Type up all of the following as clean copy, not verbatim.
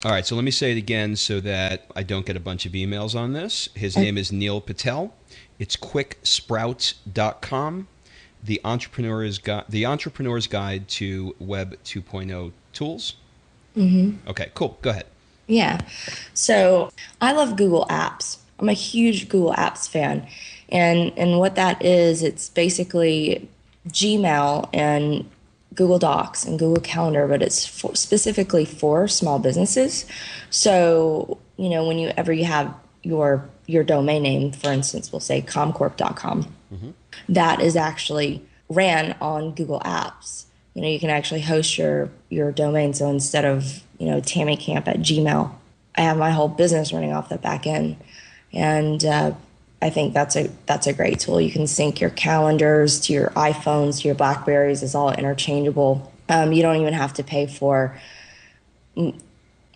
All right, so let me say it again so that I don't get a bunch of emails on this. His Uh, name is Neil Patel. It's quicksprouts.com. The Entrepreneur's Guide to Web 2.0 Tools. mhm. Okay, cool. Go ahead. Yeah. So I love Google Apps. I'm a huge Google Apps fan. And what that is, it's basically Gmail and Google Docs and Google Calendar, but it's specifically for small businesses. So, whenever you have your domain name, for instance, we'll say comcorp.com, Hmm. that is actually ran on Google Apps. You can actually host your domain. So instead of, Tammy Camp at Gmail, I have my whole business running off the back end. And I think that's a great tool. You can sync your calendars to your iPhones, to your Blackberries. It's all interchangeable. You don't even have to pay for.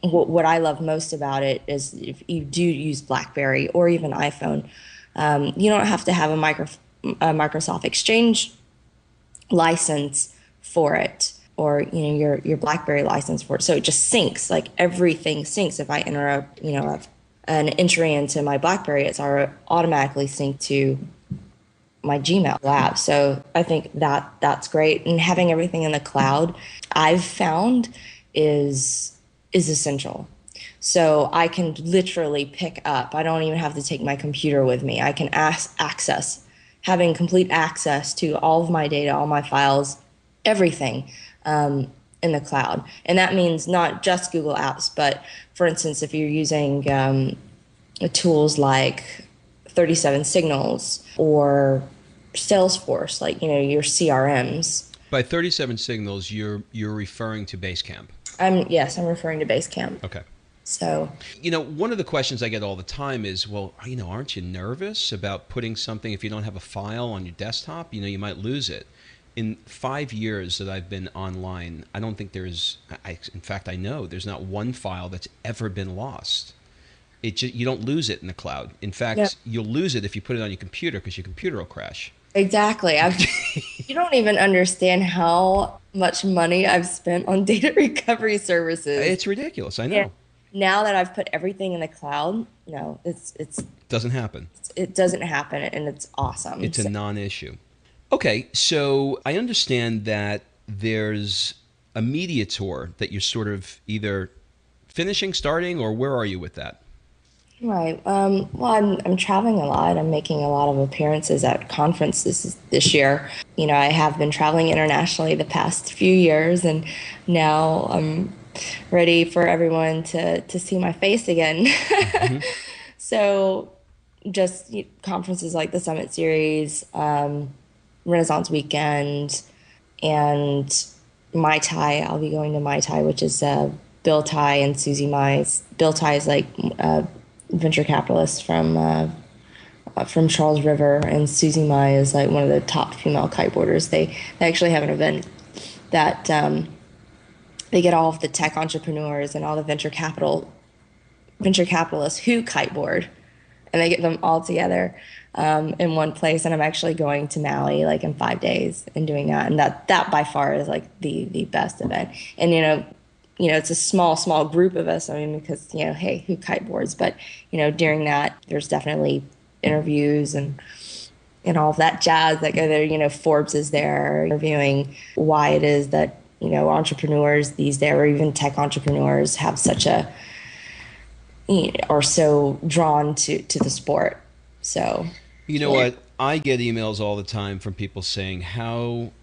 What I love most about it is if you do use BlackBerry or even iPhone, you don't have to have a Microsoft Exchange license for it, or your BlackBerry license for it. So it just syncs, like everything syncs. If I enter an entry into my BlackBerry, it's automatically synced to my Gmail app. So I think that's great. And having everything in the cloud, I've found is essential. So I can literally pick up. I don't even have to take my computer with me. I can access, having complete access to all of my data, all my files, everything in the cloud. And that means not just Google Apps, but for instance, if you're using tools like 37 Signals or Salesforce, like your CRMs. By 37 signals, you're referring to Basecamp. I'm referring to Basecamp. Okay. So One of the questions I get all the time is, well, aren't you nervous about putting something, if you don't have a file on your desktop, you might lose it. In 5 years that I've been online, I don't think in fact, I know there's not one file that's ever been lost. You don't lose it in the cloud. In yeah, fact, you'll lose it if you put it on your computer because your computer will crash. exactly. You don't even understand how much money I've spent on data recovery services. It's ridiculous. I Yeah. know. Now that I've put everything in the cloud, no, Doesn't happen. it doesn't happen, and it's awesome. It's a So, non-issue. Okay, so I understand that there's a media tour that you're sort of either finishing, starting, or where are you with that? right. Well, I'm traveling a lot. I'm making a lot of appearances at conferences this year. I have been traveling internationally the past few years, and now I'm ready for everyone to see my face again. Hmm. So, just conferences like the Summit Series, Renaissance Weekend, and Mai Tai. I'll be going to Mai Tai, which is Bill Tai and Susie Mai's. Bill Tai is like venture capitalist from Charles River, and Susie Mai is like one of the top female kiteboarders. They actually have an event that they get all of the tech entrepreneurs and all the venture capitalists who kiteboard, and they get them all together in one place. And I'm actually going to Maui like in 5 days and doing that, and that by far is like the best event. And it's a small group of us. I mean, because hey, who kiteboards? But during that, there's definitely interviews and all of that jazz that go there. Forbes is there interviewing why it is that entrepreneurs these days, or even tech entrepreneurs, have such a are so drawn to the sport. So You know yeah. what? I get emails all the time from people saying,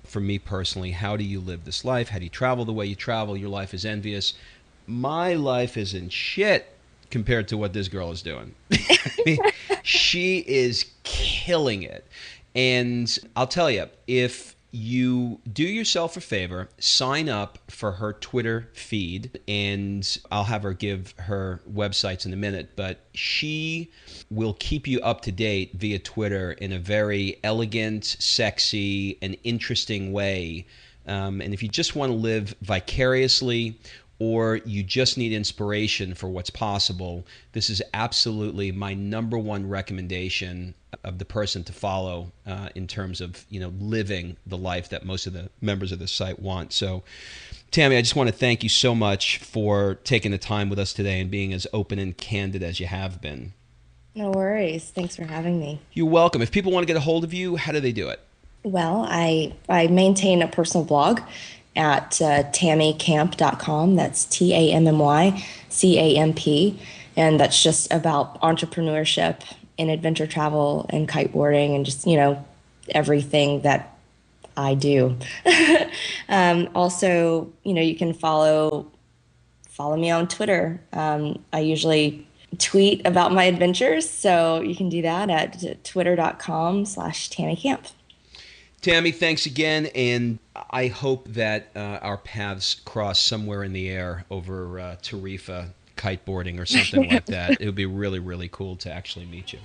for me personally, how do you live this life? How do you travel the way you travel? Your life is envious. My life isn't shit compared to what this girl is doing. I mean, she is killing it. And I'll tell you, if you do yourself a favor, sign up for her Twitter feed, and I'll have her give her websites in a minute, but she will keep you up to date via Twitter in a very elegant, sexy, and interesting way. And if you just want to live vicariously or you just need inspiration for what's possible, this is absolutely my number one recommendation of the person to follow in terms of, living the life that most of the members of this site want. So, Tammy, I just want to thank you so much for taking the time with us today and being as open and candid as you have been. No worries. Thanks for having me. You're welcome. If people want to get a hold of you, how do they do it? Well, I maintain a personal blog at tammycamp.com. That's TammyCamp. And that's just about entrepreneurship and adventure travel and kiteboarding and just, everything that I do. Also, you can follow me on Twitter. I usually tweet about my adventures, so you can do that at twitter.com/TammyCamp. Tammy, thanks again, and I hope that our paths cross somewhere in the air over Tarifa kiteboarding or something like that. It would be really, really cool to actually meet you.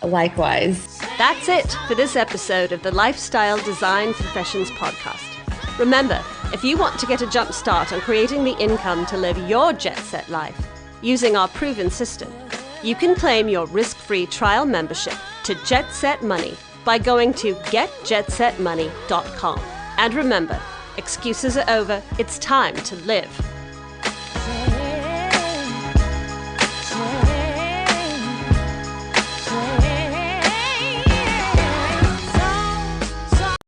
Likewise. That's it for this episode of the Lifestyle Design Professions Podcast. Remember, if you want to get a jump start on creating the income to live your jet-set life using our proven system, you can claim your risk-free trial membership to Jet Set Money by going to getjetsetmoney.com. And remember, excuses are over. It's time to live.